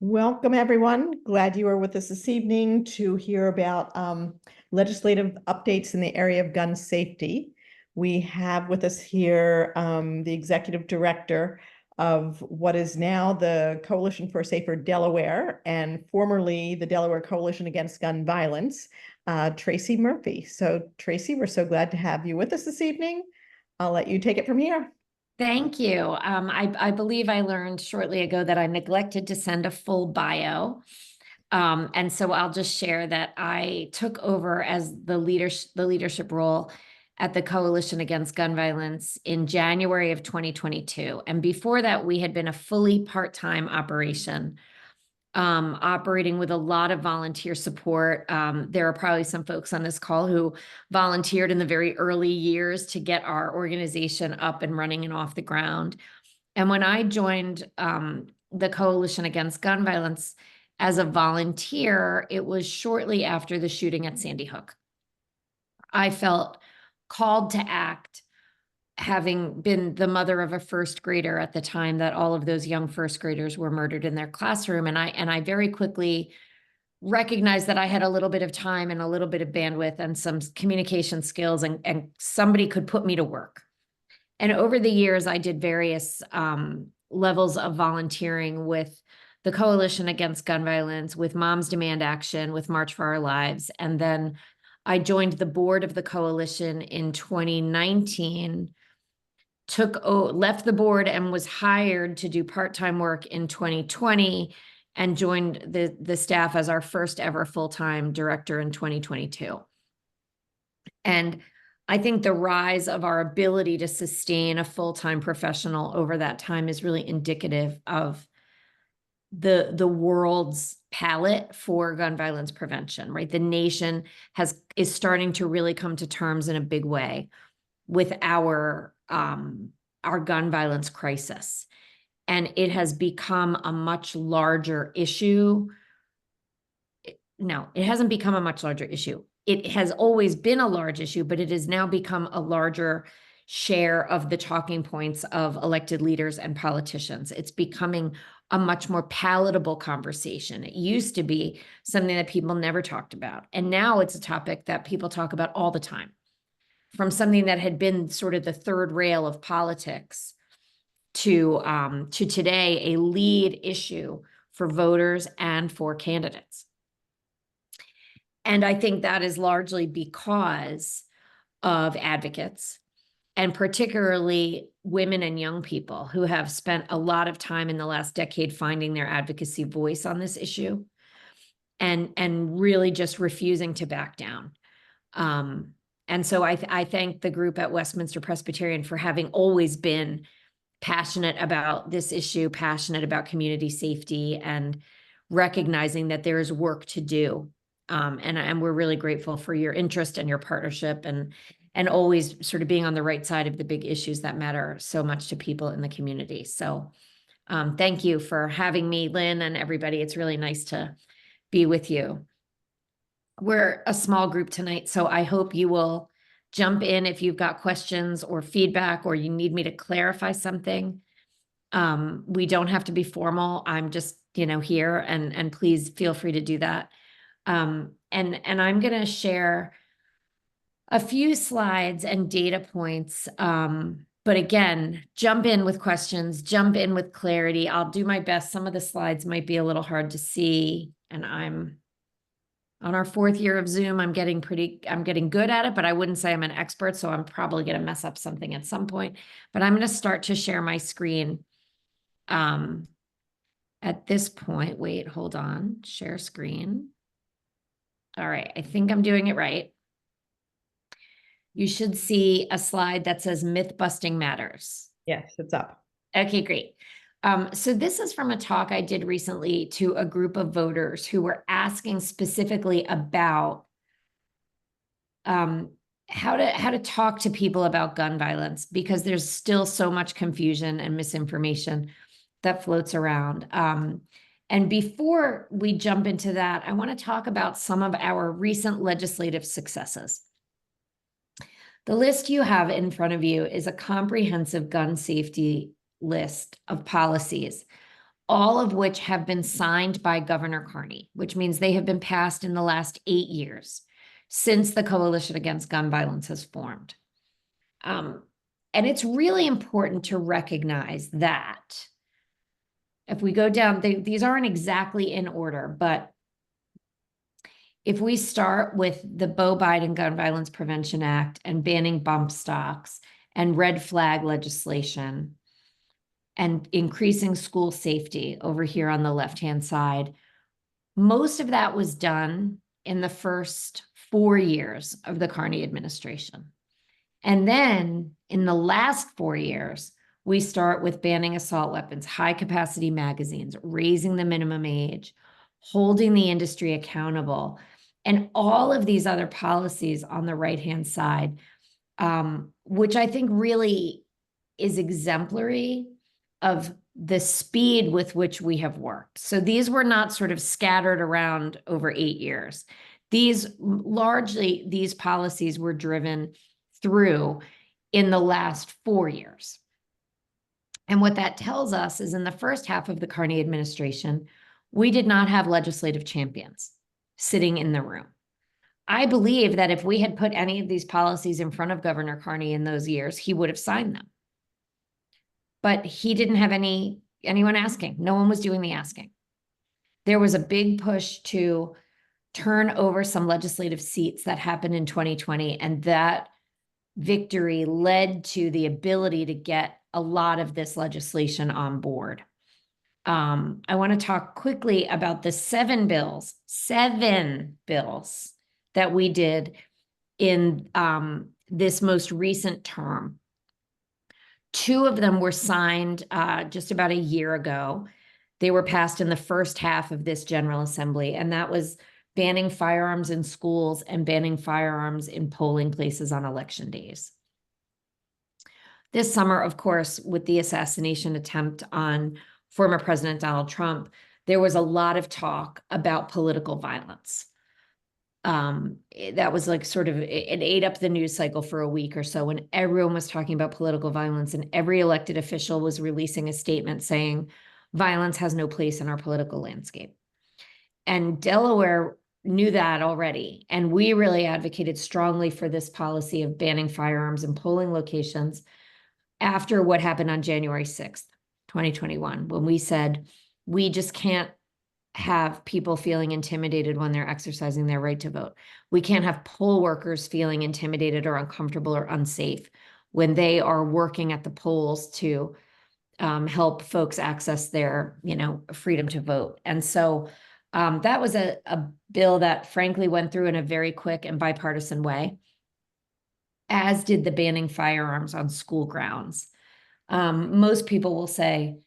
Welcome, everyone. Glad you are with us this evening to hear about legislative updates in the area of gun safety. We have with us here the executive director of what is now the Coalition for a Safer Delaware and formerly the Delaware Coalition Against Gun Violence, Traci Murphy. So, Traci, we're so glad to have you with us this evening. I'll let you take it from here. Thank you. I believe I learned shortly ago that I neglected to send a full bio. And so I'll just share that I took over as the leadership role at the Coalition Against Gun Violence in January of 2022. And before that, we had been a fully part-time operation, operating with a lot of volunteer support. There are probably some folks on this call who volunteered in the very early years to get our organization up and running and off the ground. And when I joined the Coalition Against Gun Violence as a volunteer, it was shortly after the shooting at Sandy Hook. I felt called to act, having been the mother of a first grader at the time that all of those young first graders were murdered in their classroom. And I very quickly recognized that I had a little bit of time and a little bit of bandwidth and some communication skills, and somebody could put me to work. And over the years, I did various levels of volunteering with the Coalition Against Gun Violence, with Moms Demand Action, with March for Our Lives. And then I joined the board of the coalition in 2019, left the board and was hired to do part-time work in 2020 and joined the staff as our first ever full-time director in 2022. And I think the rise of our ability to sustain a full-time professional over that time is really indicative of the world's palette for gun violence prevention, right? The nation is starting to really come to terms in a big way with our gun violence crisis. And it has become a much larger issue. No, it hasn't become a much larger issue. It has always been a large issue, but it has now become a larger share of the talking points of elected leaders and politicians. It's becoming a much more palatable conversation. It used to be something that people never talked about. And now it's a topic that people talk about all the time, from something that had been sort of the third rail of politics to today, a lead issue for voters and for candidates. And I think that is largely because of advocates, and particularly women and young people who have spent a lot of time in the last decade finding their advocacy voice on this issue and really just refusing to back down. And so I thank the group at Westminster Presbyterian for having always been passionate about this issue, passionate about community safety, and recognizing that there is work to do. And we're really grateful for your interest and your partnership, and always sort of being on the right side of the big issues that matter so much to people in the community. So thank you for having me, Lynn, and everybody. It's really nice to be with you. We're a small group tonight, so I hope you will jump in if you've got questions or feedback, or you need me to clarify something. We don't have to be formal. I'm just, here, and please feel free to do that. And I'm going to share a few slides and data points. But again, jump in with questions, jump in with clarity. I'll do my best. Some of the slides might be a little hard to see, and I'm on our 4th year of Zoom. I'm getting good at it, but I wouldn't say I'm an expert, so I'm probably going to mess up something at some point. But I'm going to start to share my screen. At this point, wait, hold on, share screen. All right, I think I'm doing it right. You should see a slide that says myth busting matters. Yes, it's up. Okay, great. So this is from a talk I did recently to a group of voters who were asking specifically about how to talk to people about gun violence, because there's still so much confusion and misinformation that floats around. And before we jump into that, I want to talk about some of our recent legislative successes. The list you have in front of you is a comprehensive gun safety list of policies, all of which have been signed by Governor Carney, which means they have been passed in the last 8 years since the Coalition Against Gun Violence has formed. And it's really important to recognize that if we go down, these aren't exactly in order, but if we start with the Beau Biden Gun Violence Prevention Act and banning bump stocks and red flag legislation and increasing school safety over here on the left-hand side, most of that was done in the first 4 years of the Carney administration. And then in the last 4 years, we start with banning assault weapons, high capacity magazines, raising the minimum age, holding the industry accountable, and all of these other policies on the right-hand side, which I think really is exemplary of the speed with which we have worked. So these were not sort of scattered around over 8 years. These policies were driven through in the last 4 years. And what that tells us is in the first half of the Carney administration, we did not have legislative champions sitting in the room. I believe that if we had put any of these policies in front of Governor Carney in those years, he would have signed them. But he didn't have anyone asking. No one was doing the asking. There was a big push to turn over some legislative seats that happened in 2020, and that victory led to the ability to get a lot of this legislation on board. I want to talk quickly about the 7 bills that we did in this most recent term. 2 of them were signed just about a year ago. They were passed in the first half of this General Assembly, and that was banning firearms in schools and banning firearms in polling places on election days. This summer, of course, with the assassination attempt on former President Donald Trump, there was a lot of talk about political violence. That was like sort of, it ate up the news cycle for a week or so when everyone was talking about political violence, and every elected official was releasing a statement saying violence has no place in our political landscape. And Delaware knew that already. And we really advocated strongly for this policy of banning firearms in polling locations after what happened on January 6th, 2021, when we said, we just can't have people feeling intimidated when they're exercising their right to vote. We can't have poll workers feeling intimidated or uncomfortable or unsafe when they are working at the polls to help folks access their, freedom to vote. And so that was a bill that frankly went through in a very quick and bipartisan way, as did the banning firearms on school grounds. Most people will say,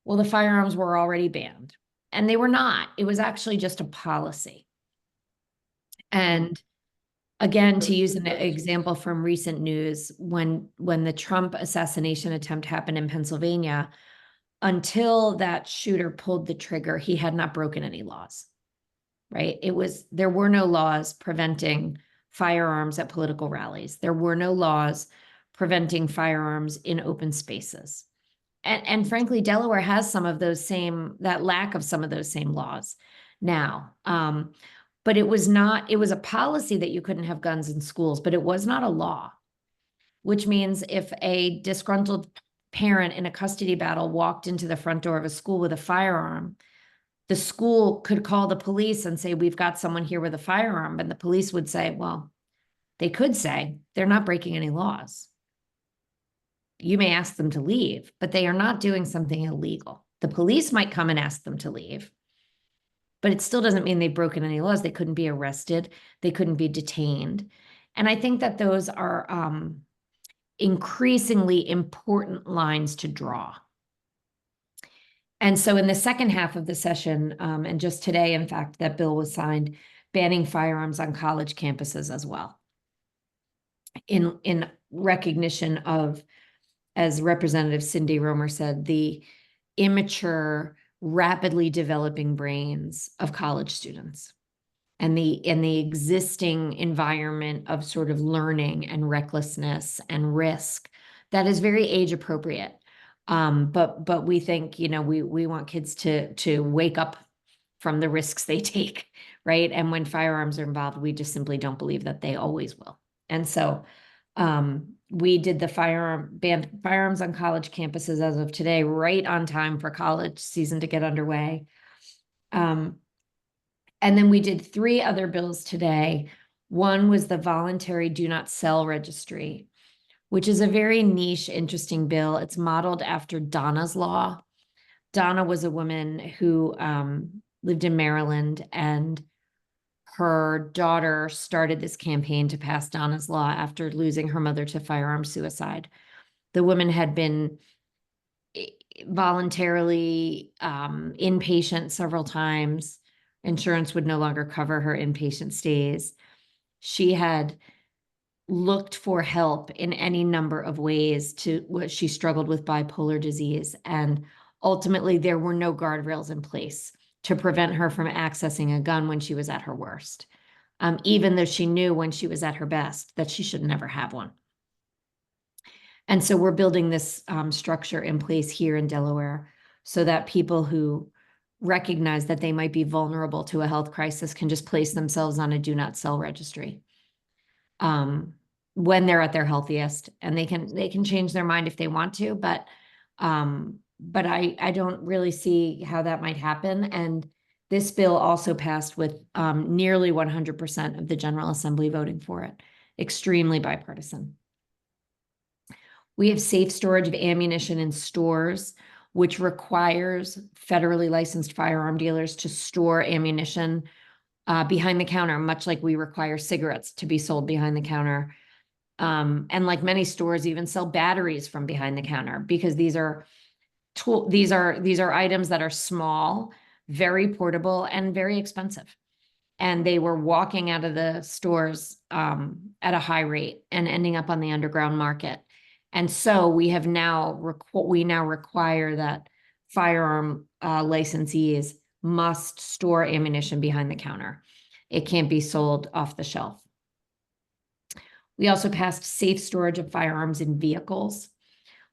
well, the firearms were already banned. And they were not. It was actually just a policy. And again, to use an example from recent news, when the Trump assassination attempt happened in Pennsylvania, until that shooter pulled the trigger, he had not broken any laws, right? There were no laws preventing firearms at political rallies. There were no laws preventing firearms in open spaces. And frankly, Delaware has that lack of some of those same laws now. But it was a policy that you couldn't have guns in schools, but it was not a law, which means if a disgruntled parent in a custody battle walked into the front door of a school with a firearm, the school could call the police and say, we've got someone here with a firearm. And the police would say, well, they could say they're not breaking any laws. You may ask them to leave, but they are not doing something illegal. The police might come and ask them to leave, but it still doesn't mean they've broken any laws. They couldn't be arrested. They couldn't be detained. And I think that those are increasingly important lines to draw. And so in the second half of the session, and just today, in fact, that bill was signed, banning firearms on college campuses as well, in recognition of, as Representative Cindy Romer said, the immature, rapidly developing brains of college students and the existing environment of sort of learning and recklessness and risk that is very age appropriate. But we think, we want kids to wake up from the risks they take, right? And when firearms are involved, we just simply don't believe that they always will. And so we did the banned firearms on college campuses as of today, right on time for college season to get underway. And then we did 3 other bills today. One was the voluntary do not sell registry, which is a very niche, interesting bill. It's modeled after Donna's Law. Donna was a woman who lived in Maryland, and her daughter started this campaign to pass Donna's Law after losing her mother to firearm suicide. The woman had been voluntarily inpatient several times. Insurance would no longer cover her inpatient stays. She had looked for help in any number of ways to what she struggled with bipolar disease. And ultimately, there were no guardrails in place to prevent her from accessing a gun when she was at her worst, even though she knew when she was at her best that she should never have one. And so we're building this structure in place here in Delaware so that people who recognize that they might be vulnerable to a health crisis can just place themselves on a do not sell registry when they're at their healthiest, and they can change their mind if they want to, but I don't really see how that might happen. And this bill also passed with nearly 100% of the General Assembly voting for it. Extremely bipartisan. We have safe storage of ammunition in stores, which requires federally licensed firearm dealers to store ammunition behind the counter, much like we require cigarettes to be sold behind the counter. And like many stores even sell batteries from behind the counter, because these are items that are small, very portable, and very expensive. And they were walking out of the stores at a high rate and ending up on the underground market. And so we now require that firearm licensees must store ammunition behind the counter. It can't be sold off the shelf. We also passed safe storage of firearms in vehicles,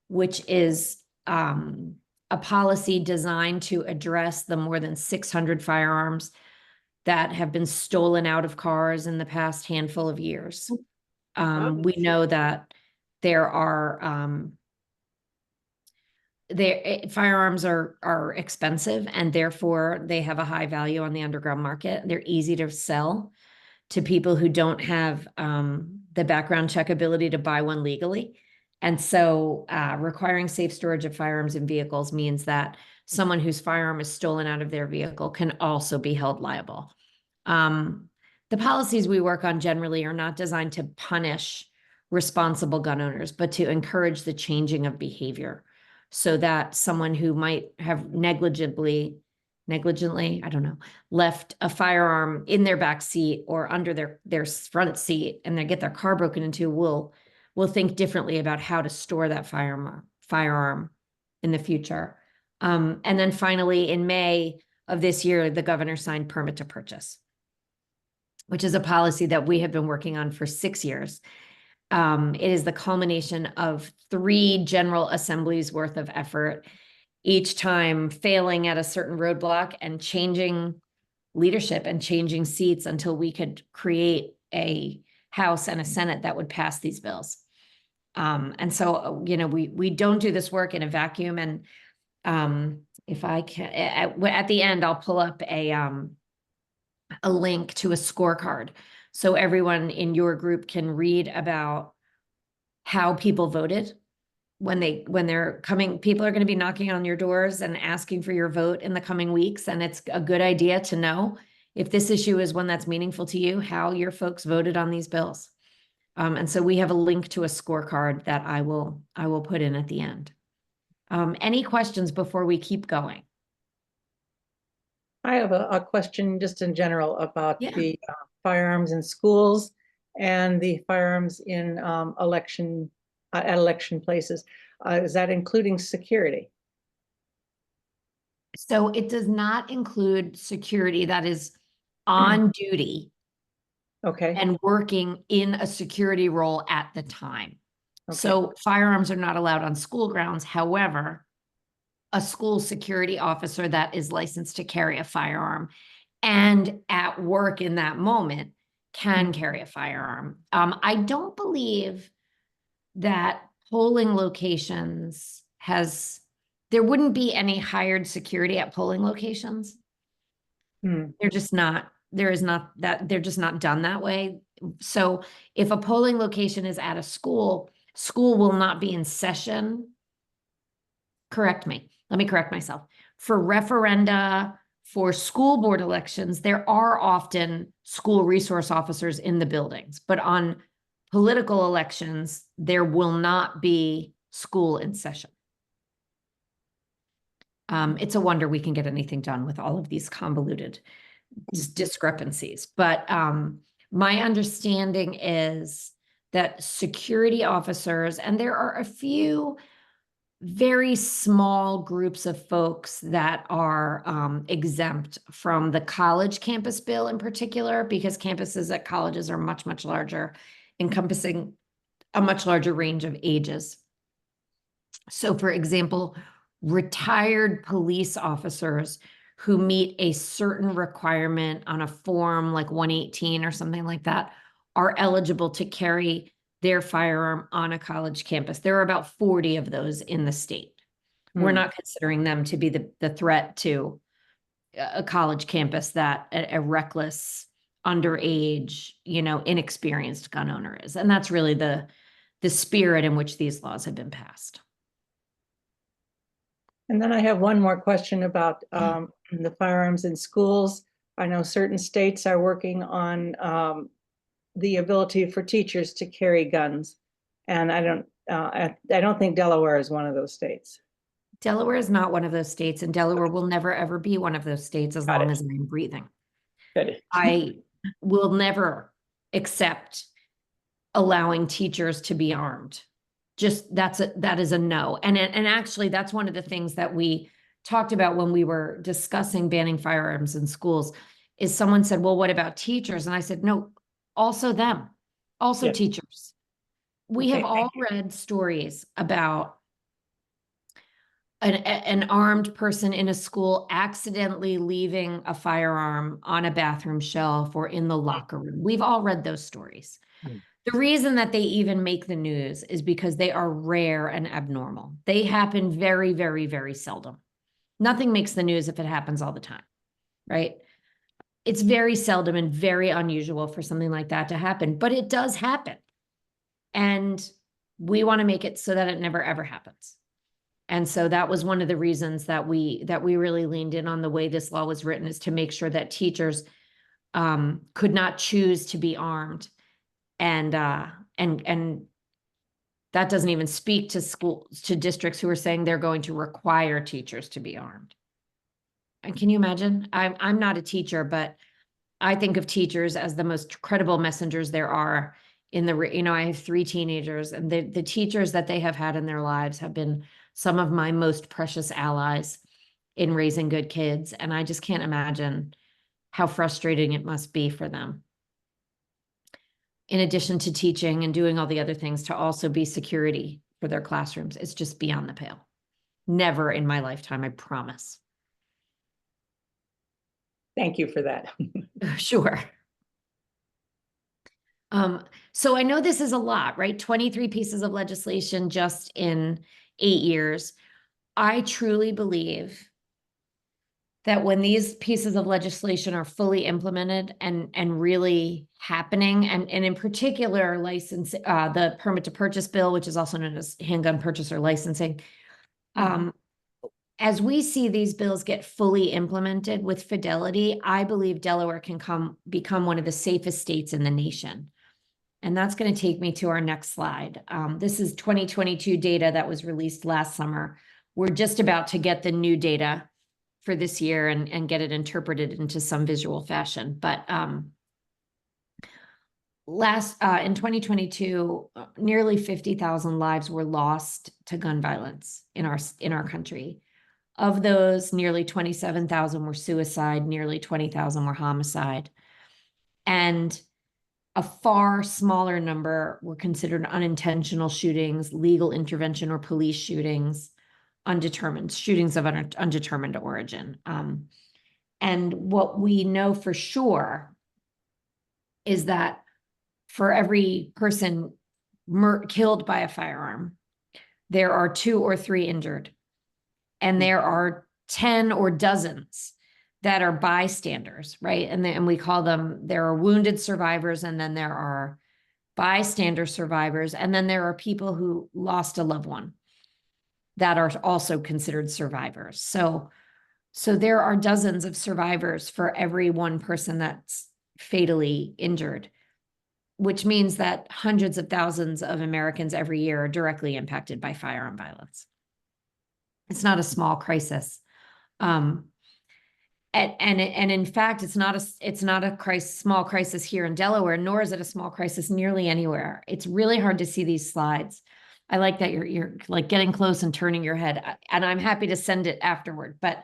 which is a policy designed to address the more than 600 firearms that have been stolen out of cars in the past handful of years. We know that there are firearms are expensive, and therefore they have a high value on the underground market. They're easy to sell to people who don't have the background check ability to buy one legally. And so requiring safe storage of firearms in vehicles means that someone whose firearm is stolen out of their vehicle can also be held liable. The policies we work on generally are not designed to punish responsible gun owners, but to encourage the changing of behavior, so that someone who might have negligently, I don't know, left a firearm in their back seat or under their front seat, and they get their car broken into, will think differently about how to store that firearm in the future. And then finally, in May of this year, the governor signed permit to purchase, which is a policy that we have been working on for 6 years. It is the culmination of 3 General Assemblies worth of effort, each time failing at a certain roadblock and changing leadership and changing seats until we could create a House and a Senate that would pass these bills. And so, we don't do this work in a vacuum. And if I can, at the end, I'll pull up a link to a scorecard, so everyone in your group can read about how people voted when they're coming. People are going to be knocking on your doors and asking for your vote in the coming weeks. And it's a good idea to know, if this issue is one that's meaningful to you, how your folks voted on these bills. And so we have a link to a scorecard that I will put in at the end. Any questions before we keep going? I have a question just in general about Yeah. the firearms in schools and the firearms in at election places. Is that including security? So it does not include security that is on duty Okay. and working in a security role at the time. Okay. So firearms are not allowed on school grounds. However, a school security officer that is licensed to carry a firearm and at work in that moment can carry a firearm. I don't believe that polling locations there wouldn't be any hired security at polling locations. Hmm. They're just not, they're just not done that way. So if a polling location is at a school, school will not be in session. Correct me. Let me correct myself. For referenda, for school board elections, there are often school resource officers in the buildings, but on political elections, there will not be school in session. It's a wonder we can get anything done with all of these convoluted discrepancies. But my understanding is that security officers, and there are a few very small groups of folks that are exempt from the college campus bill in particular, because campuses at colleges are much, much larger, encompassing a much larger range of ages. So, for example, retired police officers who meet a certain requirement on a form like 118 or something like that are eligible to carry their firearm on a college campus. There are about 40 of those in the state. We're not considering them to be the threat to a college campus that a reckless, underage, inexperienced gun owner is. And that's really the spirit in which these laws have been passed. And then I have one more question about the firearms in schools. I know certain states are working on the ability for teachers to carry guns. And I don't think Delaware is one of those states. Delaware is not one of those states, and Delaware will never, ever be one of those states as long as I'm breathing. Good. I will never accept allowing teachers to be armed. Just that is a no. And actually, that's one of the things that we talked about when we were discussing banning firearms in schools, is someone said, well, what about teachers? And I said, no, also them, also Yes. teachers. We have Okay, all read stories about an armed person in a school accidentally leaving a firearm on a bathroom shelf or in the locker room. We've all read those stories. The reason that they even make the news is because they are rare and abnormal. They happen very, very, very seldom. Nothing makes the news if it happens all the time, right? It's very seldom and very unusual for something like that to happen, but it does happen. And we want to make it so that it never, ever happens. And so that was one of the reasons that we really leaned in on the way this law was written, is to make sure that teachers could not choose to be armed. And that doesn't even speak to districts who are saying they're going to require teachers to be armed. And can you imagine? I'm not a teacher, but I think of teachers as the most credible messengers there are I have 3 teenagers, and the teachers that they have had in their lives have been some of my most precious allies in raising good kids. And I just can't imagine how frustrating it must be for them, in addition to teaching and doing all the other things, to also be security for their classrooms. It's just beyond the pale. Never in my lifetime, I promise. thank you for that. Sure. So I know this is a lot, right? 23 pieces of legislation just in 8 years. I truly believe that when these pieces of legislation are fully implemented and really happening, and in particular the permit to purchase bill, which is also known as handgun purchaser licensing, as we see these bills get fully implemented with fidelity, I believe Delaware can become one of the safest states in the nation. And that's going to take me to our next slide. This is 2022 data that was released last summer. We're just about to get the new data for this year and get it interpreted into some visual fashion. But in 2022, nearly 50,000 lives were lost to gun violence in our country. Of those, nearly 27,000 were suicide, nearly 20,000 were homicide. And a far smaller number were considered unintentional shootings, legal intervention or police shootings, undetermined shootings of undetermined origin. And what we know for sure is that for every person killed by a firearm, there are 2 or 3 injured. And there are 10 or dozens that are bystanders, right? And we call them, there are wounded survivors, and then there are bystander survivors, and then there are people who lost a loved one that are also considered survivors. So there are dozens of survivors for every one person that's fatally injured, which means that hundreds of thousands of Americans every year are directly impacted by firearm violence. It's not a small crisis. And in fact, it's not a small crisis here in Delaware, nor is it a small crisis nearly anywhere. It's really hard to see these slides. I like that you're like getting close and turning your head, and I'm happy to send it afterward. But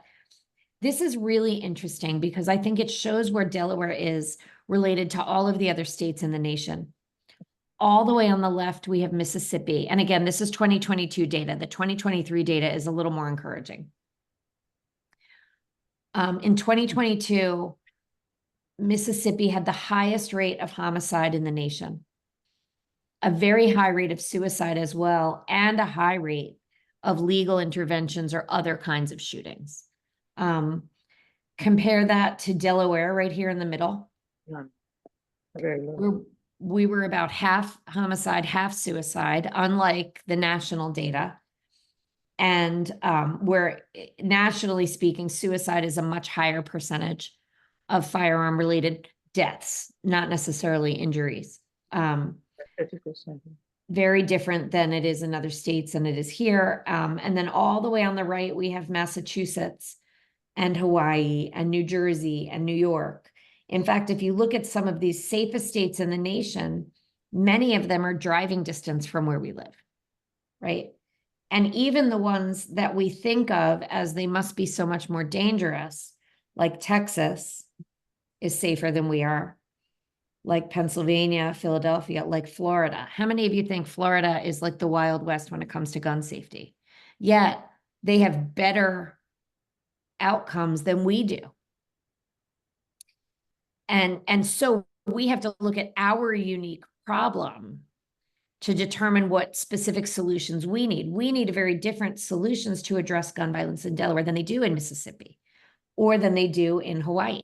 this is really interesting because I think it shows where Delaware is related to all of the other states in the nation. All the way on the left, we have Mississippi. And again, this is 2022 data. The 2023 data is a little more encouraging. In 2022, Mississippi had the highest rate of homicide in the nation, a very high rate of suicide as well, and a high rate of legal interventions or other kinds of shootings. Compare that to Delaware right here in the middle. Very low. We were about half homicide, half suicide, unlike the national data. And where nationally speaking, suicide is a much higher percentage of firearm related deaths, not necessarily injuries. 50%. Very different than it is in other states than it is here. And then all the way on the right, we have Massachusetts and Hawaii and New Jersey and New York. In fact, if you look at some of these safest states in the nation, many of them are driving distance from where we live, right? And even the ones that we think of as they must be so much more dangerous, like Texas is safer than we are, like Pennsylvania, Philadelphia, like Florida. How many of you think Florida is like the Wild West when it comes to gun safety? Yet they have better outcomes than we do. And so we have to look at our unique problem to determine what specific solutions we need. We need very different solutions to address gun violence in Delaware than they do in Mississippi or than they do in Hawaii,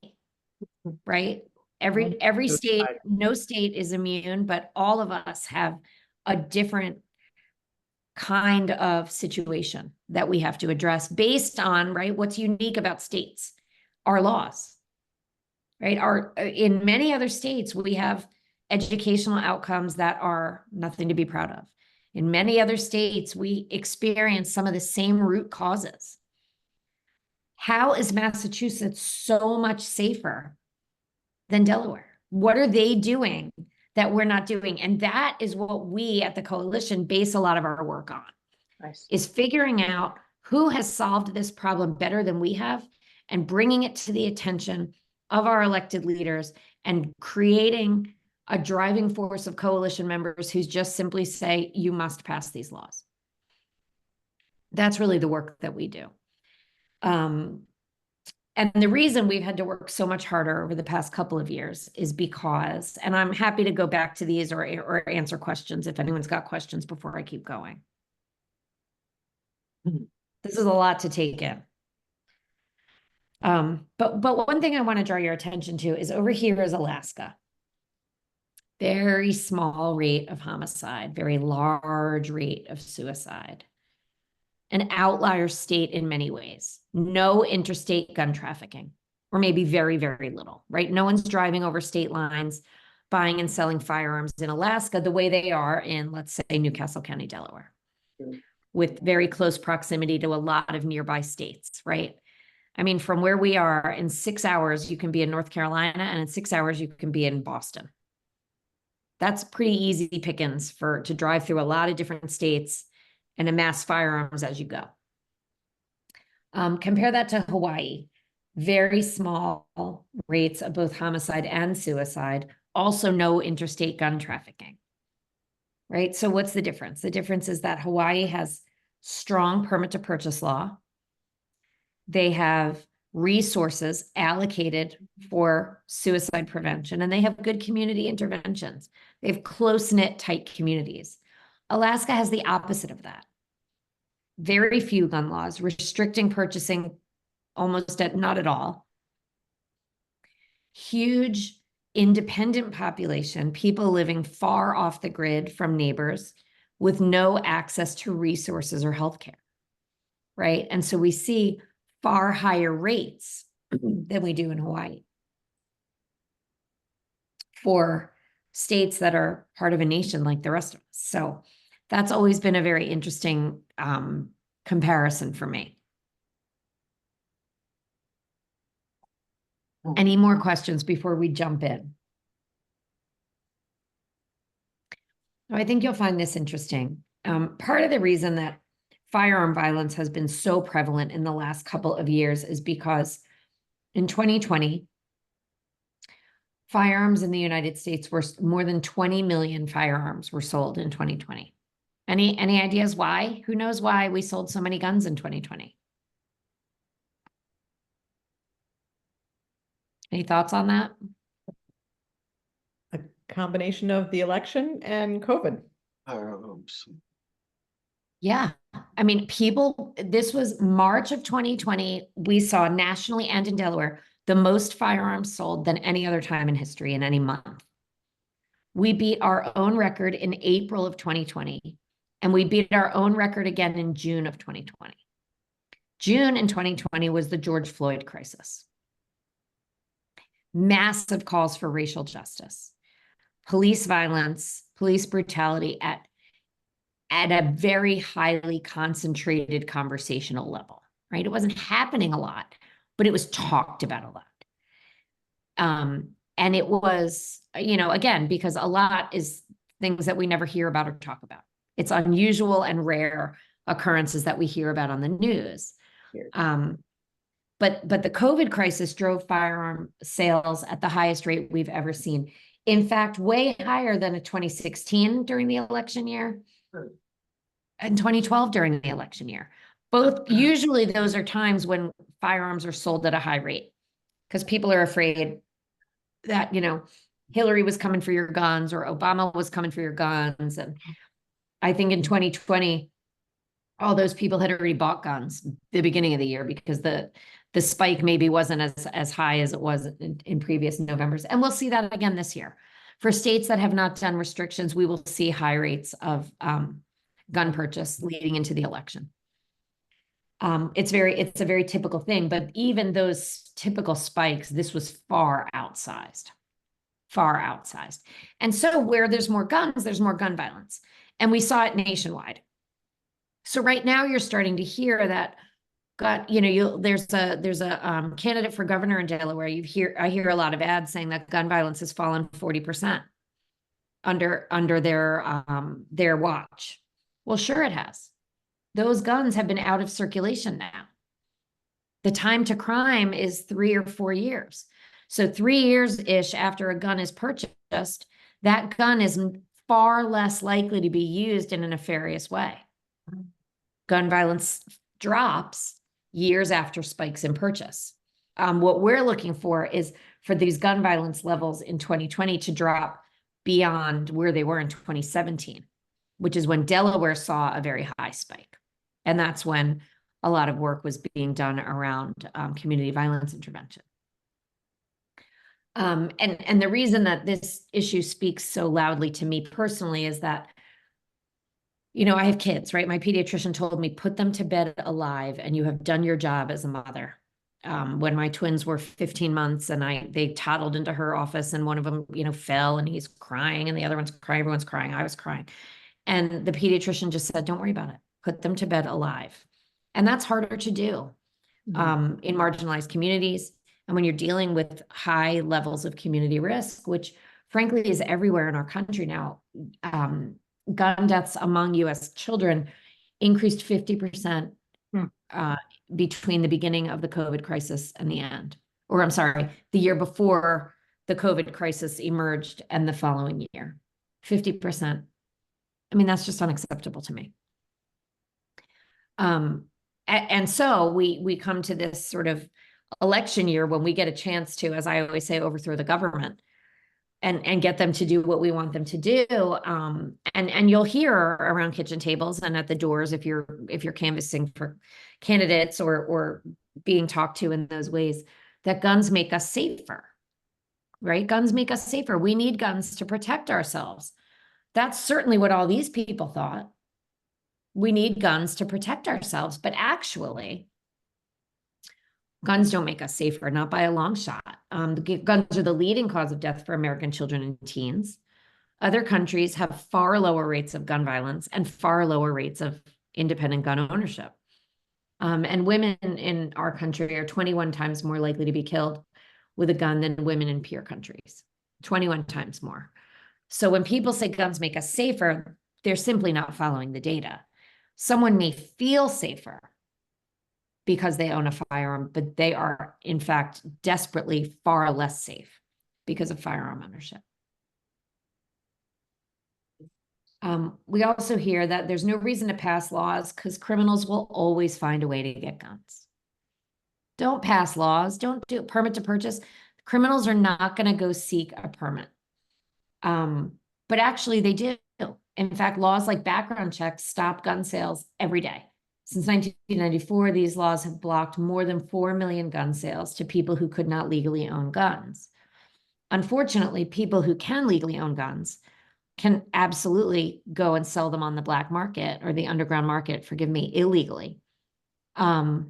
right? Every state, no state is immune, but all of us have a different kind of situation that we have to address based on, right, what's unique about states, our laws, right? In many other states, we have educational outcomes that are nothing to be proud of. In many other states, we experience some of the same root causes. How is Massachusetts so much safer than Delaware? What are they doing that we're not doing? And that is what we at the coalition base a lot of our work on, is figuring out who has solved this problem better than we have and bringing it to the attention of our elected leaders and creating a driving force of coalition members who just simply say, you must pass these laws. That's really the work that we do. And the reason we've had to work so much harder over the past couple of years is because, and I'm happy to go back to these or answer questions if anyone's got questions before I keep going. This is a lot to take in. But one thing I want to draw your attention to is over here is Alaska. Very small rate of homicide, very large rate of suicide. An outlier state in many ways. No interstate gun trafficking, or maybe very, very little, right? No one's driving over state lines, buying and selling firearms in Alaska the way they are in, let's say, Newcastle County, Delaware, with very close proximity to a lot of nearby states, right? I mean, from where we are, in 6 hours, you can be in North Carolina, and in 6 hours, you can be in Boston. That's pretty easy pickings to drive through a lot of different states and amass firearms as you go. Compare that to Hawaii. Very small rates of both homicide and suicide, also no interstate gun trafficking, right? So what's the difference? The difference is that Hawaii has strong permit to purchase law. They have resources allocated for suicide prevention, and they have good community interventions. They have close-knit, tight communities. Alaska has the opposite of that. Very few gun laws, restricting purchasing not at all. Huge independent population, people living far off the grid from neighbors with no access to resources or healthcare, right? And so we see far higher rates than we do in Hawaii for states that are part of a nation like the rest of us. So that's always been a very interesting comparison for me. Any more questions before we jump in? I think you'll find this interesting. Part of the reason that firearm violence has been so prevalent in the last couple of years is because in 2020, firearms in the United States were more than 20 million firearms were sold in 2020. Any ideas why? Who knows why we sold so many guns in 2020? Any thoughts on that? A combination of the election and COVID. Yeah. I mean, this was March of 2020. We saw nationally and in Delaware the most firearms sold than any other time in history in any month. We beat our own record in April of 2020, and we beat our own record again in June of 2020. June in 2020 was the George Floyd crisis. Massive calls for racial justice, police violence, police brutality at a very highly concentrated conversational level, right? It wasn't happening a lot, but it was talked about a lot. And it was, again, because a lot is things that we never hear about or talk about. It's unusual and rare occurrences that we hear about on the news. But the COVID crisis drove firearm sales at the highest rate we've ever seen. In fact, way higher than in 2016 during the election year and 2012 during the election year. Both, usually those are times when firearms are sold at a high rate because people are afraid that, Hillary was coming for your guns or Obama was coming for your guns. And I think in 2020, all those people had already bought guns the beginning of the year because the spike maybe wasn't as high as it was in previous Novembers. And we'll see that again this year. For states that have not done restrictions, we will see high rates of gun purchase leading into the election. It's a very typical thing, but even those typical spikes, this was far outsized. And so where there's more guns, there's more gun violence. And we saw it nationwide. So right now you're starting to hear that there's a candidate for governor in Delaware. I hear a lot of ads saying that gun violence has fallen 40% under their watch. Well, sure it has. Those guns have been out of circulation now. The time to crime is 3 or 4 years. So 3 years-ish after a gun is purchased, that gun is far less likely to be used in a nefarious way. Gun violence drops years after spikes in purchase. What we're looking for is for these gun violence levels in 2020 to drop beyond where they were in 2017, which is when Delaware saw a very high spike. And that's when a lot of work was being done around community violence intervention. And the reason that this issue speaks so loudly to me personally is that, I have kids, right? My pediatrician told me, put them to bed alive and you have done your job as a mother. When my twins were 15 months and they toddled into her office and one of them, fell and he's crying and the other one's crying, everyone's crying, I was crying. And the pediatrician just said, don't worry about it. Put them to bed alive. And that's harder to do in marginalized communities. And when you're dealing with high levels of community risk, which frankly is everywhere in our country now, gun deaths among U.S. children increased 50% between the beginning of the COVID crisis and the end. Or I'm sorry, the year before the COVID crisis emerged and the following year. 50%. I mean, that's just unacceptable to me. And so we come to this sort of election year when we get a chance to, as I always say, overthrow the government and get them to do what we want them to do. And you'll hear around kitchen tables and at the doors if you're canvassing for candidates or being talked to in those ways, that guns make us safer, right? Guns make us safer. We need guns to protect ourselves. That's certainly what all these people thought. We need guns to protect ourselves, but actually, guns don't make us safer, not by a long shot. Guns are the leading cause of death for American children and teens. Other countries have far lower rates of gun violence and far lower rates of independent gun ownership. And women in our country are 21 times more likely to be killed with a gun than women in peer countries, 21 times more. So when people say guns make us safer, they're simply not following the data. Someone may feel safer because they own a firearm, but they are, in fact, desperately far less safe because of firearm ownership. We also hear that there's no reason to pass laws because criminals will always find a way to get guns. Don't pass laws. Don't do permit to purchase. Criminals are not going to go seek a permit. But actually they do. In fact, laws like background checks stop gun sales every day. Since 1994, these laws have blocked more than 4 million gun sales to people who could not legally own guns. Unfortunately, people who can legally own guns can absolutely go and sell them on the black market or the underground market, forgive me, illegally. That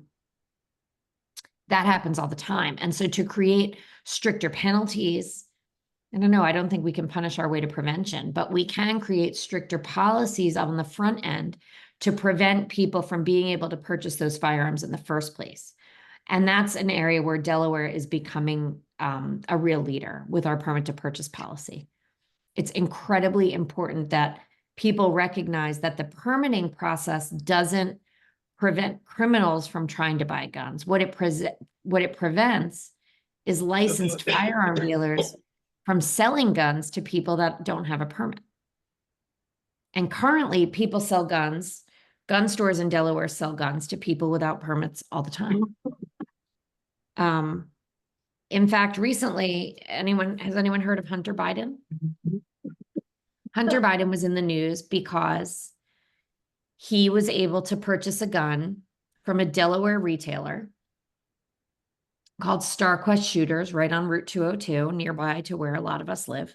happens all the time. And so to create stricter penalties, I don't know, I don't think we can punish our way to prevention, but we can create stricter policies on the front end to prevent people from being able to purchase those firearms in the first place. And that's an area where Delaware is becoming a real leader with our permit to purchase policy. It's incredibly important that people recognize that the permitting process doesn't prevent criminals from trying to buy guns. What it prevents is licensed firearm dealers from selling guns to people that don't have a permit. And currently, people sell guns. Gun stores in Delaware sell guns to people without permits all the time. In fact, recently, has anyone heard of Hunter Biden? Hunter Biden was in the news because he was able to purchase a gun from a Delaware retailer called StarQuest Shooters right on Route 202, nearby to where a lot of us live.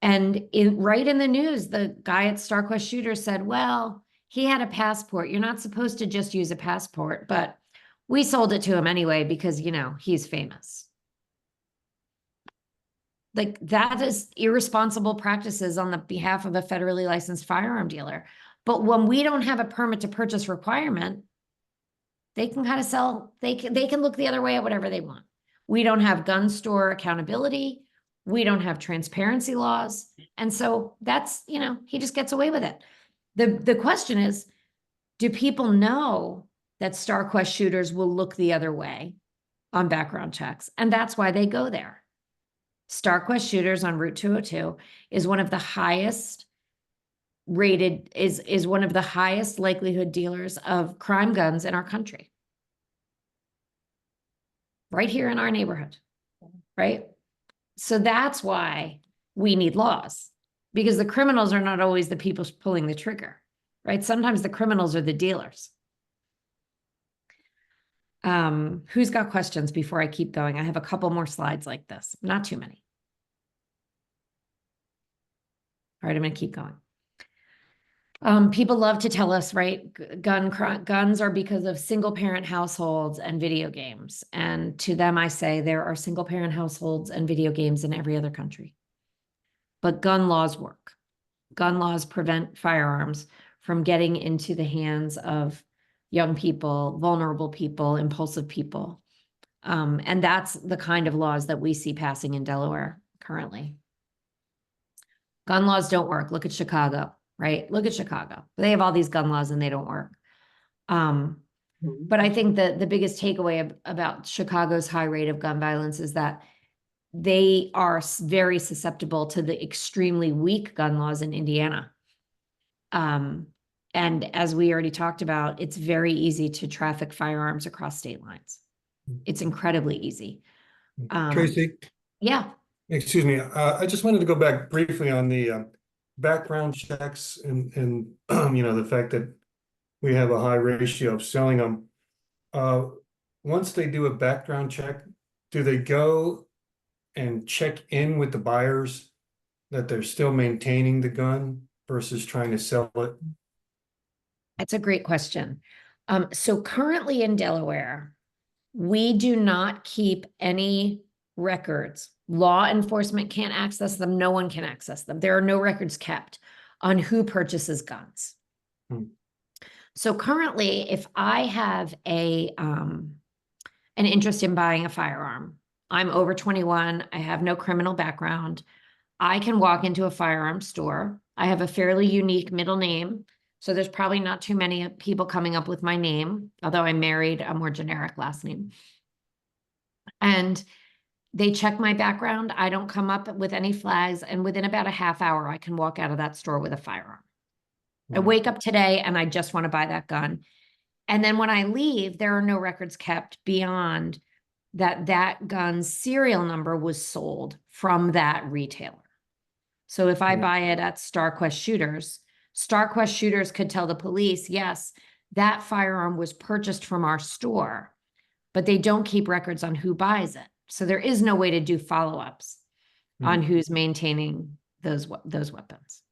And right in the news, the guy at StarQuest Shooters said, well, he had a passport. You're not supposed to just use a passport, but we sold it to him anyway because, you know, he's famous. Like, that is irresponsible practices on the behalf of a federally licensed firearm dealer. But when we don't have a permit to purchase requirement, they can kind of sell, they can look the other way at whatever they want. We don't have gun store accountability. We don't have transparency laws. And so that's, you know, he just gets away with it. The question is, do people know that StarQuest Shooters will look the other way on background checks? And that's why they go there. StarQuest Shooters on Route 202 is one of the highest rated, is one of the highest likelihood dealers of crime guns in our country. Right here in our neighborhood, right? So that's why we need laws, because the criminals are not always the people pulling the trigger, right? Sometimes the criminals are the dealers. Who's got questions before I keep going? I have a couple more slides like this, not too many. All right, I'm gonna keep going. People love to tell us, right, guns are because of single parent households and video games. And to them, I say there are single parent households and video games in every other country. But gun laws work. Gun laws prevent firearms from getting into the hands of young people, vulnerable people, impulsive people. And that's the kind of laws that we see passing in Delaware currently. Gun laws don't work. Look at Chicago, right? Look at Chicago. They have all these gun laws and they don't work. But I think that the biggest takeaway about Chicago's high rate of gun violence is that they are very susceptible to the extremely weak gun laws in Indiana. And as we already talked about, it's very easy to traffic firearms across state lines. It's incredibly easy. Tracy, Yeah. excuse me, I just wanted to go back briefly on the background checks and the fact that we have a high ratio of selling them. Once they do a background check, do they go and check in with the buyers that they're still maintaining the gun versus trying to sell it? That's a great question. So currently in Delaware, we do not keep any records. Law enforcement can't access them. No one can access them. There are no records kept on who purchases guns. So currently, if I have an interest in buying a firearm, I'm over 21, I have no criminal background, I can walk into a firearm store. I have a fairly unique middle name, so there's probably not too many people coming up with my name, although I married a more generic last name. And they check my background. I don't come up with any flags, and within about a half hour, I can walk out of that store with a firearm. I wake up today and I just want to buy that gun. And then when I leave, there are no records kept beyond that gun's serial number was sold from that retailer. So if I buy it at StarQuest Shooters could tell the police, yes, that firearm was purchased from our store, but they don't keep records on who buys it. So there is no way to do follow-ups on who's maintaining those weapons.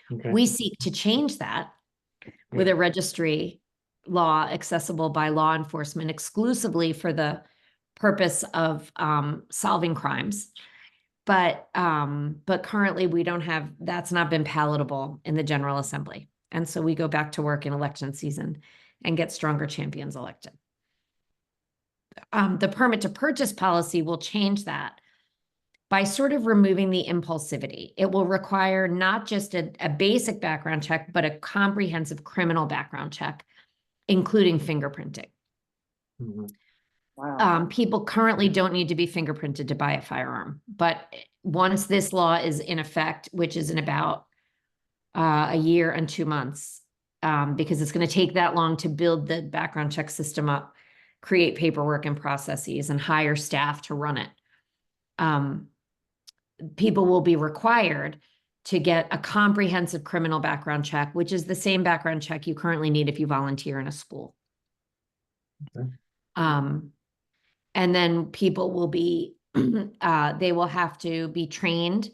Okay. We seek to change that with a registry law accessible by law enforcement exclusively for the purpose of solving crimes. But currently we don't have, that's not been palatable in the General Assembly. And so we go back to work in election season and get stronger champions elected. The permit to purchase policy will change that by sort of removing the impulsivity. It will require not just a basic background check, but a comprehensive criminal background check, including fingerprinting. Wow. People currently don't need to be fingerprinted to buy a firearm, but once this law is in effect, which is in about a year and 2 months, because it's going to take that long to build the background check system up, create paperwork and processes, and hire staff to run it. People will be required to get a comprehensive criminal background check, which is the same background check you currently need if you volunteer in a school. Okay. And then people will be, they will have to be trained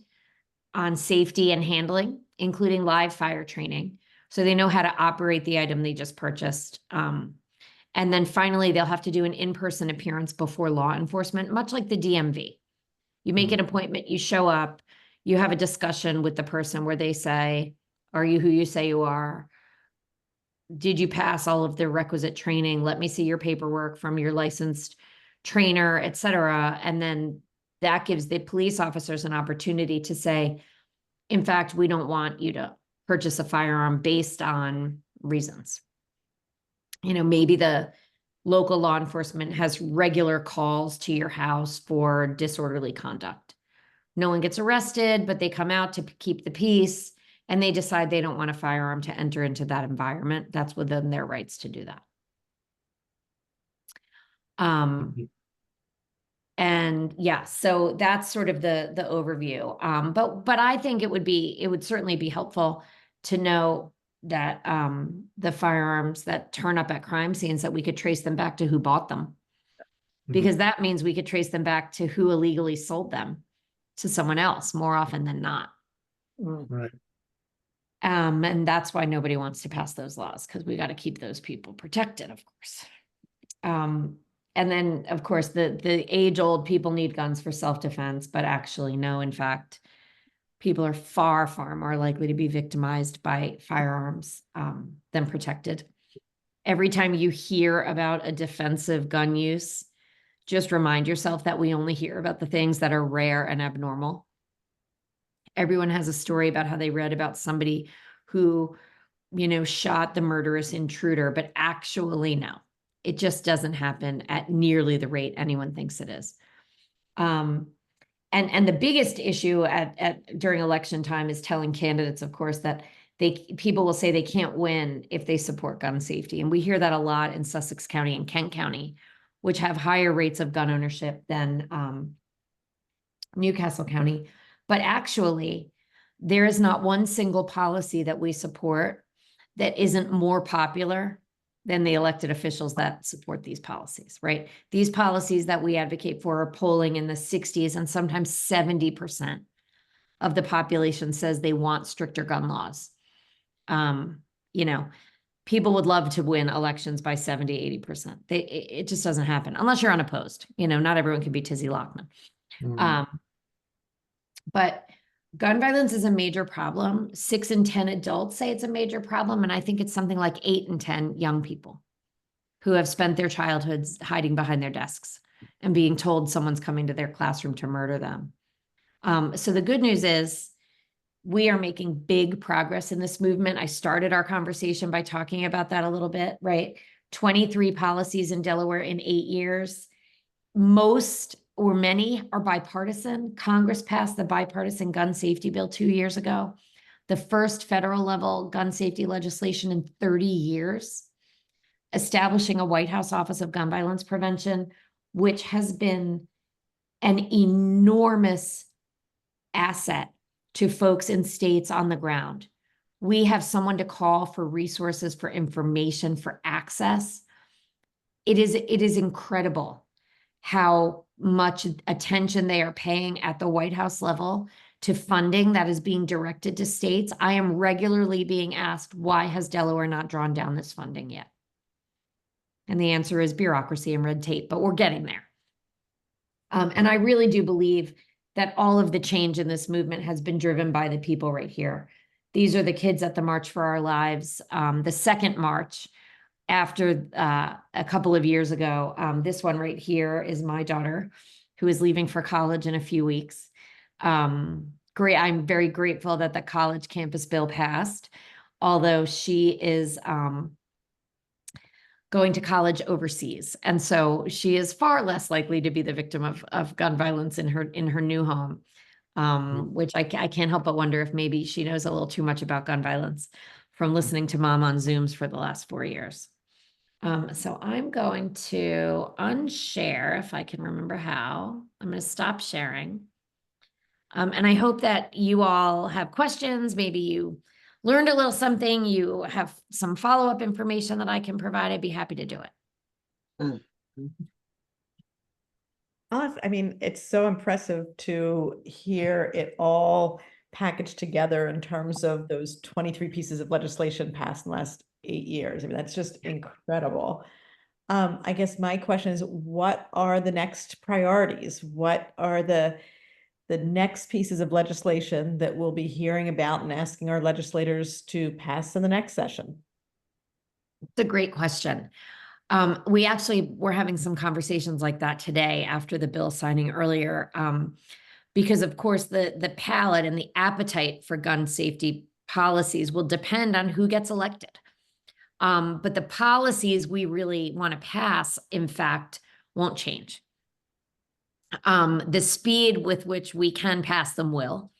on safety and handling, including live fire training, so they know how to operate the item they just purchased. And then finally, they'll have to do an in-person appearance before law enforcement, much like the DMV. You make an appointment, you show up, you have a discussion with the person where they say, are you who you say you are? Did you pass all of the requisite training? Let me see your paperwork from your licensed trainer, et cetera. And then that gives the police officers an opportunity to say, in fact, we don't want you to purchase a firearm based on reasons. Maybe the local law enforcement has regular calls to your house for disorderly conduct. No one gets arrested, but they come out to keep the peace, and they decide they don't want a firearm to enter into that environment. That's within their rights to do that. And yeah, so that's sort of the overview. But I think it would certainly be helpful to know that the firearms that turn up at crime scenes, that we could trace them back to who bought them, because that means we could trace them back to who illegally sold them to someone else more often than not. Right. And that's why nobody wants to pass those laws, because we got to keep those people protected, of course. And then, of course, the age-old people need guns for self-defense, but actually, no, in fact, people are far, far more likely to be victimized by firearms than protected. Every time you hear about a defensive gun use, just remind yourself that we only hear about the things that are rare and abnormal. Everyone has a story about how they read about somebody who, shot the murderous intruder, but actually, no, it just doesn't happen at nearly the rate anyone thinks it is. And the biggest issue during election time is telling candidates, of course, that people will say they can't win if they support gun safety. And we hear that a lot in Sussex County and Kent County, which have higher rates of gun ownership than Newcastle County. But actually, there is not one single policy that we support that isn't more popular than the elected officials that support these policies, right? These policies that we advocate for are polling in the 60s, and sometimes 70% of the population says they want stricter gun laws. You know, people would love to win elections by 70, 80%. It just doesn't happen unless you're unopposed. You know, not everyone can be Tizzy Lockman. But gun violence is a major problem. 6 in 10 adults say it's a major problem. And I think it's something like 8 in 10 young people who have spent their childhoods hiding behind their desks and being told someone's coming to their classroom to murder them. So the good news is we are making big progress in this movement. I started our conversation by talking about that a little bit, right? 23 policies in Delaware in 8 years. Most or many are bipartisan. Congress passed the bipartisan gun safety bill 2 years ago, the first federal level gun safety legislation in 30 years, establishing a White House Office of Gun Violence Prevention, which has been an enormous asset to folks in states on the ground. We have someone to call for resources, for information, for access. It is incredible how much attention they are paying at the White House level to funding that is being directed to states. I am regularly being asked, why has Delaware not drawn down this funding yet? And the answer is bureaucracy and red tape, but we're getting there. And I really do believe that all of the change in this movement has been driven by the people right here. These are the kids at the March for Our Lives, the second march after a couple of years ago. This one right here is my daughter, who is leaving for college in a few weeks. Great. I'm very grateful that the college campus bill passed, although she is going to college overseas. And so she is far less likely to be the victim of gun violence in her new home, which I can't help but wonder if maybe she knows a little too much about gun violence from listening to mom on Zooms for the last 4 years. So I'm going to unshare if I can remember how. I'm going to stop sharing. And I hope that you all have questions. Maybe you learned a little something, you have some follow-up information that I can provide. I'd be happy to do it. I mean, it's so impressive to hear it all packaged together in terms of those 23 pieces of legislation passed in the last 8 years. I mean, that's just incredible. I guess my question is, what are the next priorities? What are the next pieces of legislation that we'll be hearing about and asking our legislators to pass in the next session? It's a great question. We actually were having some conversations like that today after the bill signing earlier, because of course the palette and the appetite for gun safety policies will depend on who gets elected. But the policies we really want to pass, in fact, won't change. The speed with which we can pass them will.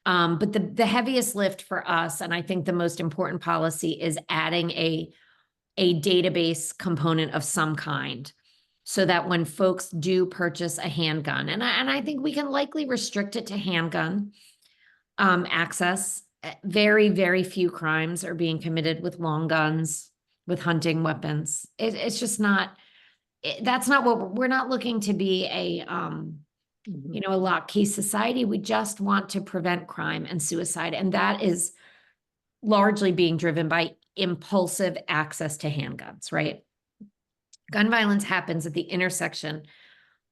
But the heaviest lift for us, and I think the most important policy, is adding a database component of some kind so that when folks do purchase a handgun, and I think we can likely restrict it to handgun access. Very, very few crimes are being committed with long guns, with hunting weapons. It's just not, that's not what we're not looking to be a lock case society. We just want to prevent crime and suicide. And that is largely being driven by impulsive access to handguns, right? Gun violence happens at the intersection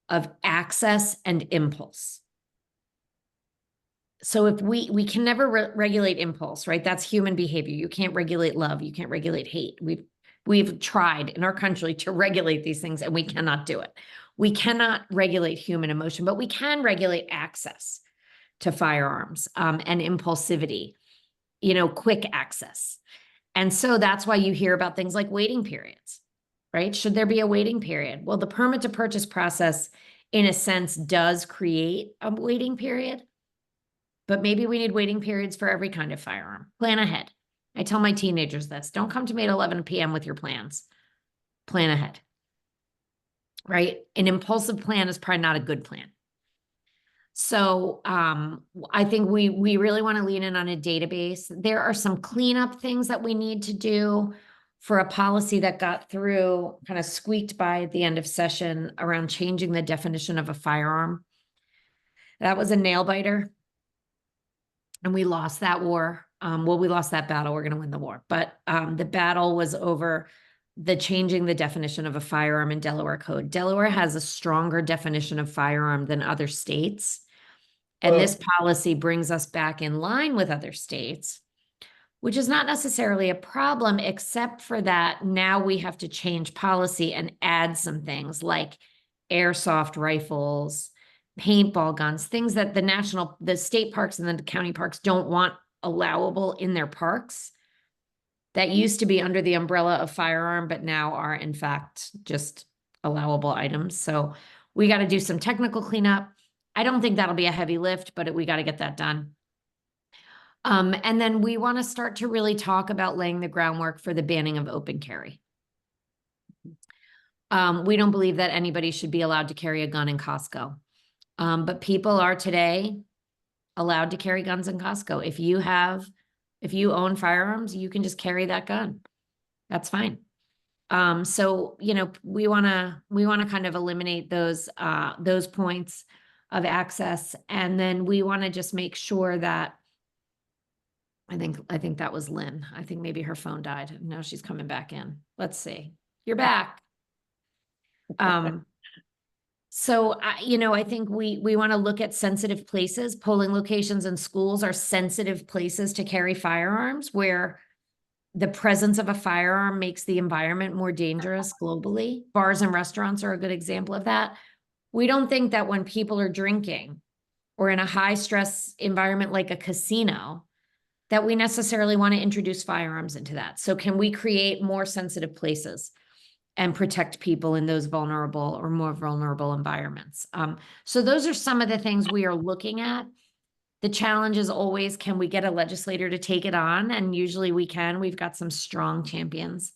of access and impulse. So if we can never regulate impulse, right? That's human behavior. You can't regulate love. You can't regulate hate. We've tried in our country to regulate these things, and we cannot do it. We cannot regulate human emotion, but we can regulate access to firearms and impulsivity, quick access. And so that's why you hear about things like waiting periods, right? Should there be a waiting period? Well, the permit to purchase process in a sense, does create a waiting period. But maybe we need waiting periods for every kind of firearm. Plan ahead. I tell my teenagers this. Don't come to me at 11 p.m. with your plans. Plan ahead. Right? An impulsive plan is probably not a good plan. So I think we really want to lean in on a database. There are some cleanup things that we need to do for a policy that got through, kind of squeaked by at the end of session around changing the definition of a firearm. That was a nail biter. And we lost that war. Well, we lost that battle. We're going to win the war. But the battle was over the changing the definition of a firearm in Delaware code. Delaware has a stronger definition of firearm than other states. And this policy brings us back in line with other states, which is not necessarily a problem, except for that now we have to change policy and add some things like airsoft rifles, paintball guns, things that the state parks and the county parks don't want allowable in their parks that used to be under the umbrella of firearm, but now are in fact just allowable items. So we got to do some technical cleanup. I don't think that'll be a heavy lift, but we got to get that done. And then we want to start to really talk about laying the groundwork for the banning of open carry. We don't believe that anybody should be allowed to carry a gun in Costco. But people are today allowed to carry guns in Costco. If you own firearms, you can just carry that gun. That's fine. So, we want to kind of eliminate those points of access. And then we want to just make sure that I think that was Lynn. I think maybe her phone died. Now she's coming back in. Let's see. You're back. So, I think we want to look at sensitive places. Polling locations and schools are sensitive places to carry firearms where the presence of a firearm makes the environment more dangerous globally. Bars and restaurants are a good example of that. We don't think that when people are drinking or in a high stress environment like a casino, that we necessarily want to introduce firearms into that. So can we create more sensitive places and protect people in those vulnerable or more vulnerable environments? So those are some of the things we are looking at. The challenge is always, can we get a legislator to take it on? And usually we can. We've got some strong champions.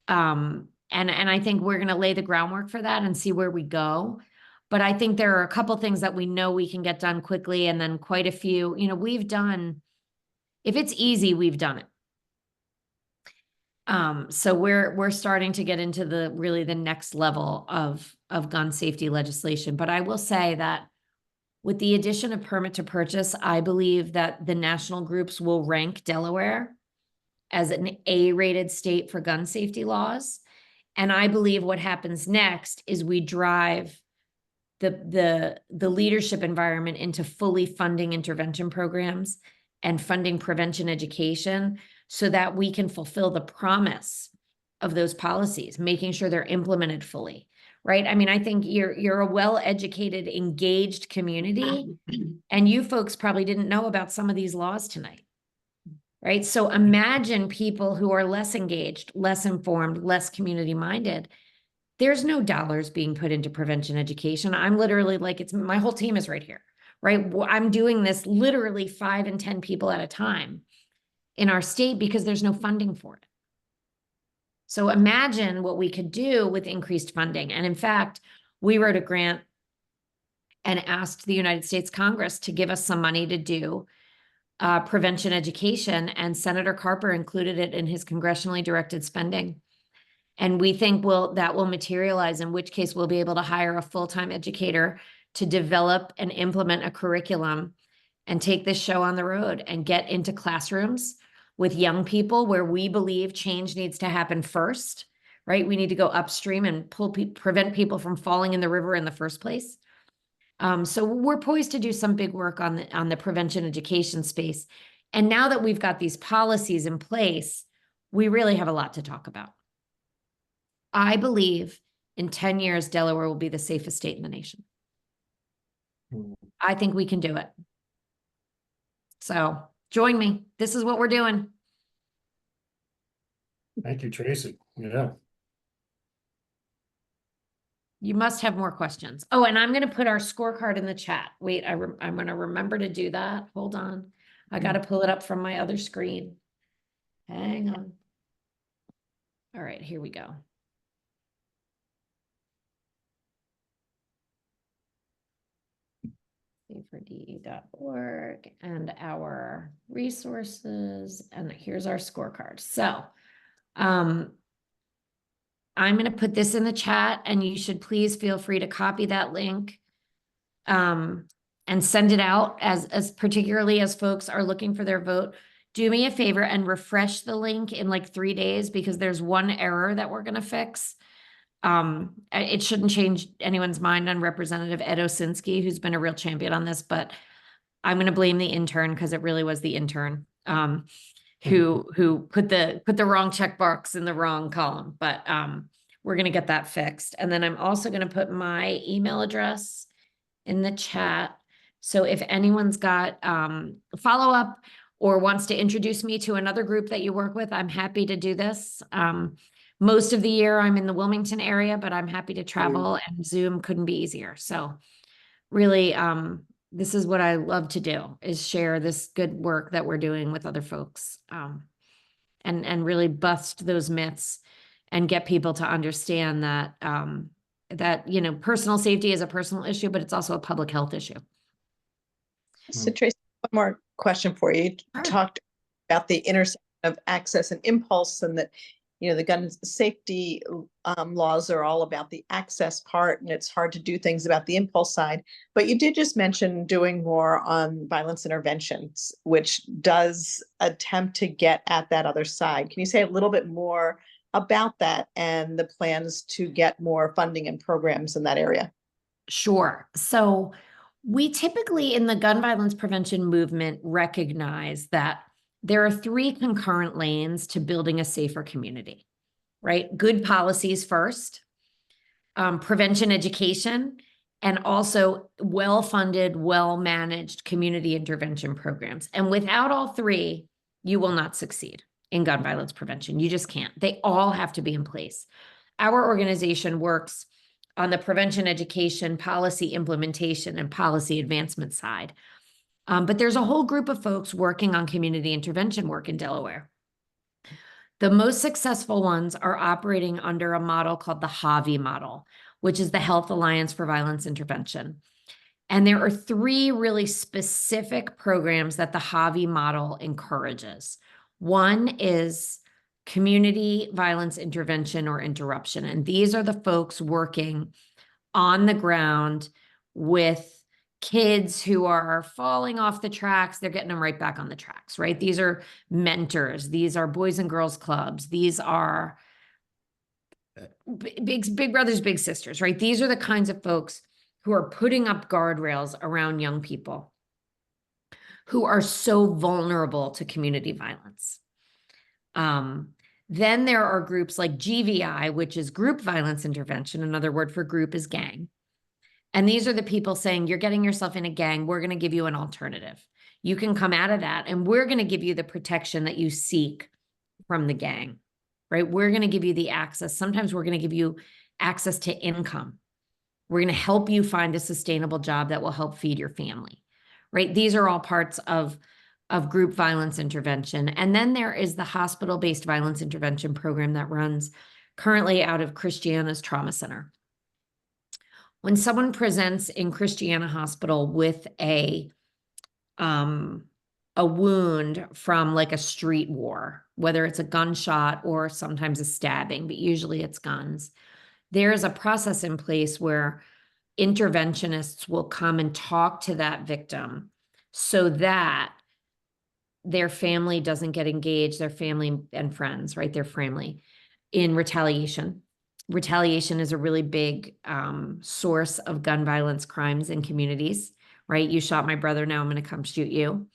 And I think we're going to lay the groundwork for that and see where we go. But I think there are a couple things that we know we can get done quickly, and then quite a few, we've done, if it's easy, we've done it. So we're starting to get into the next level of gun safety legislation. But I will say that with the addition of permit to purchase, I believe that the national groups will rank Delaware as an A-rated state for gun safety laws. And I believe what happens next is we drive the leadership environment into fully funding intervention programs and funding prevention education so that we can fulfill the promise of those policies, making sure they're implemented fully, right? I mean, I think you're a well-educated, engaged community, and you folks probably didn't know about some of these laws tonight, right? So imagine people who are less engaged, less informed, less community-minded. There's no dollars being put into prevention education. I'm literally my whole team is right here, right? I'm doing this literally 5 and 10 people at a time in our state because there's no funding for it. So imagine what we could do with increased funding. And in fact, we wrote a grant and asked the United States Congress to give us some money to do prevention education, and Senator Carper included it in his congressionally directed spending. And we think that will materialize, in which case we'll be able to hire a full-time educator to develop and implement a curriculum and take this show on the road and get into classrooms with young people where we believe change needs to happen first, right? We need to go upstream and prevent people from falling in the river in the first place. So we're poised to do some big work on the prevention education space. And now that we've got these policies in place, we really have a lot to talk about. I believe in 10 years, Delaware will be the safest state in the nation. I think we can do it. So join me. This is what we're doing. Thank you, Traci. Yeah. You must have more questions. Oh, and I'm going to put our scorecard in the chat. Wait, I'm going to remember to do that. Hold on. I got to pull it up from my other screen. Hang on. All right, here we go. saferde.org and our resources. And here's our scorecard. So, I'm going to put this in the chat, and you should please feel free to copy that link and send it out as particularly as folks are looking for their vote. Do me a favor and refresh the link in like 3 days, because there's one error that we're going to fix. It shouldn't change anyone's mind on Representative Ed Osinski, who's been a real champion on this, but I'm going to blame the intern, because it really was the intern who put the wrong checkbox in the wrong column. But we're going to get that fixed. And then I'm also going to put my email address in the chat. So if anyone's got follow up or wants to introduce me to another group that you work with, I'm happy to do this. Most of the year I'm in the Wilmington area, but I'm happy to travel, and Zoom couldn't be easier. So really, this is what I love to do, is share this good work that we're doing with other folks, and really bust those myths and get people to understand that, personal safety is a personal issue, but it's also a public health issue. So Traci, one more question for you. You Sure. talked about the intersection of access and impulse, and that, the gun safety laws are all about the access part, and it's hard to do things about the impulse side. But you did just mention doing more on violence interventions, which does attempt to get at that other side. Can you say a little bit more about that and the plans to get more funding and programs in that area? Sure. So we typically in the gun violence prevention movement recognize that there are 3 concurrent lanes to building a safer community, right? Good policies first, prevention education, and also well-funded, well-managed community intervention programs. And without all 3, you will not succeed in gun violence prevention. You just can't. They all have to be in place. Our organization works on the prevention, education, policy implementation, and policy advancement side. But there's a whole group of folks working on community intervention work in Delaware. The most successful ones are operating under a model called the HAVI model, which is the Health Alliance for Violence Intervention. And there are 3 really specific programs that the HAVI model encourages. One is community violence intervention or interruption. And these are the folks working on the ground with kids who are falling off the tracks. They're getting them right back on the tracks, right? These are mentors. These are boys and girls clubs. These are big brothers, big sisters, right? These are the kinds of folks who are putting up guardrails around young people who are so vulnerable to community violence. Then there are groups like GVI, which is group violence intervention. Another word for group is gang. And these are the people saying, you're getting yourself in a gang. We're going to give you an alternative. You can come out of that, and we're going to give you the protection that you seek from the gang, right? We're going to give you the access. Sometimes we're going to give you access to income. We're going to help you find a sustainable job that will help feed your family, right? These are all parts of group violence intervention. And then there is the hospital-based violence intervention program that runs currently out of Christiana's Trauma Center. When someone presents in Christiana Hospital with a wound from like a street war, whether it's a gunshot or sometimes a stabbing, but usually it's guns, there is a process in place where interventionists will come and talk to that victim so that their family doesn't get engaged, their family and friends, right? Their family in retaliation. Retaliation is a really big source of gun violence crimes in communities, right? You shot my brother, now I'm going to come shoot you.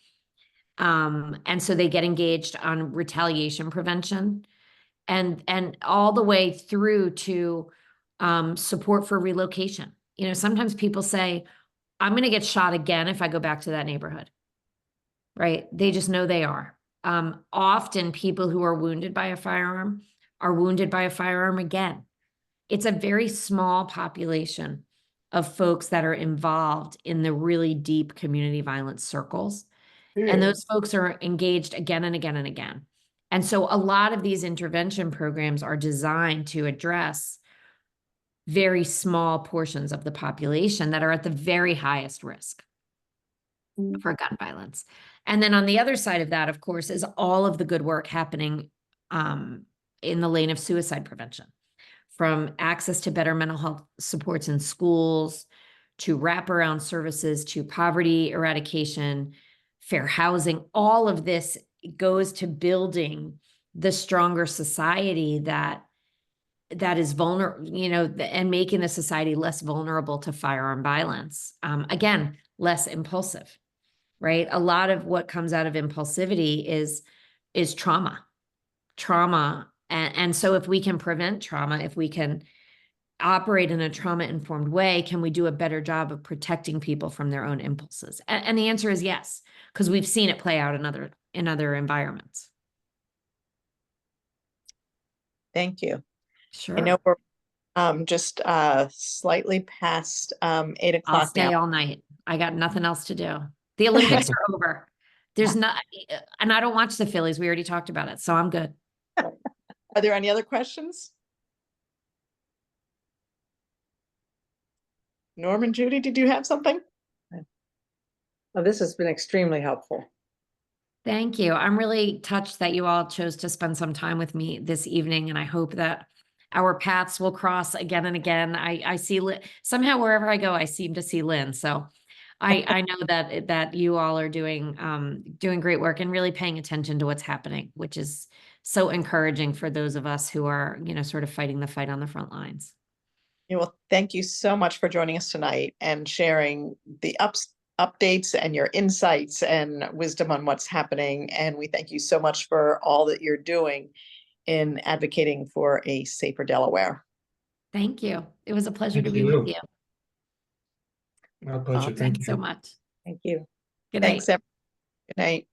And so they get engaged on retaliation prevention and all the way through to support for relocation. Sometimes people say, I'm going to get shot again if I go back to that neighborhood, right? They just know they are. Often people who are wounded by a firearm are wounded by a firearm again. it's a very small population of folks that are involved in the really deep community violence circles. And those folks are engaged again and again and again. And so a lot of these intervention programs are designed to address very small portions of the population that are at the very highest risk for gun violence. And then on the other side of that, of course, is all of the good work happening in the lane of suicide prevention, from access to better mental health supports in schools, to wraparound services, to poverty eradication, fair housing. All of this goes to building the stronger society that is vulnerable, and making the society less vulnerable to firearm violence. Again, less impulsive, right? A lot of what comes out of impulsivity is trauma. And so if we can prevent trauma, if we can operate in a trauma-informed way, can we do a better job of protecting people from their own impulses? And the answer is yes, because we've seen it play out in other environments. Thank you. Sure. I know we're just slightly past 8 I'll o'clock stay now. all night. I got nothing else to do. The Olympics are over. There's not, and I don't watch the Phillies. We already talked about it, so I'm good. Are there any other questions? Norman, Judy, did you have something? Well, this has been extremely helpful. Thank you. I'm really touched that you all chose to spend some time with me this evening, and I hope that our paths will cross again and again. I see somehow wherever I go, I seem to see Lynn. So I know that you all are doing great work and really paying attention to what's happening, which is so encouraging for those of us who are, sort of fighting the fight on the front lines. Yeah, well, thank you so much for joining us tonight and sharing the updates and your insights and wisdom on what's happening. And we thank you so much for all that you're doing in advocating for a safer Delaware. Thank you. It was a pleasure to Thank be you. with you. My pleasure. Thank Thanks you. so much. Thank you. Good night. Thanks, everyone. Good night.